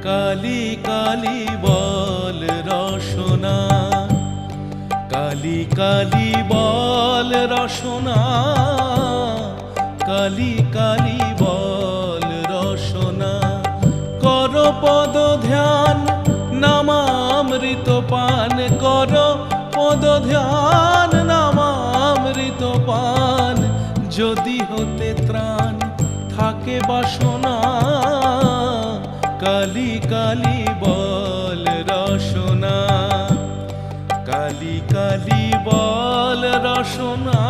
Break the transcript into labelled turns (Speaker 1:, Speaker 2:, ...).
Speaker 1: কালি কালি বল রসনা, কালি কালি বল রসনা, কালি কালি বল রসনা। কর পদ ধ্যান নামামৃত পান, কর পদ ধ্যান নামামৃত পান। যদি হতে ত্রাণ থাকে বাসনা, কালি কালি বল রসনা, কালি কালি বল রসনা।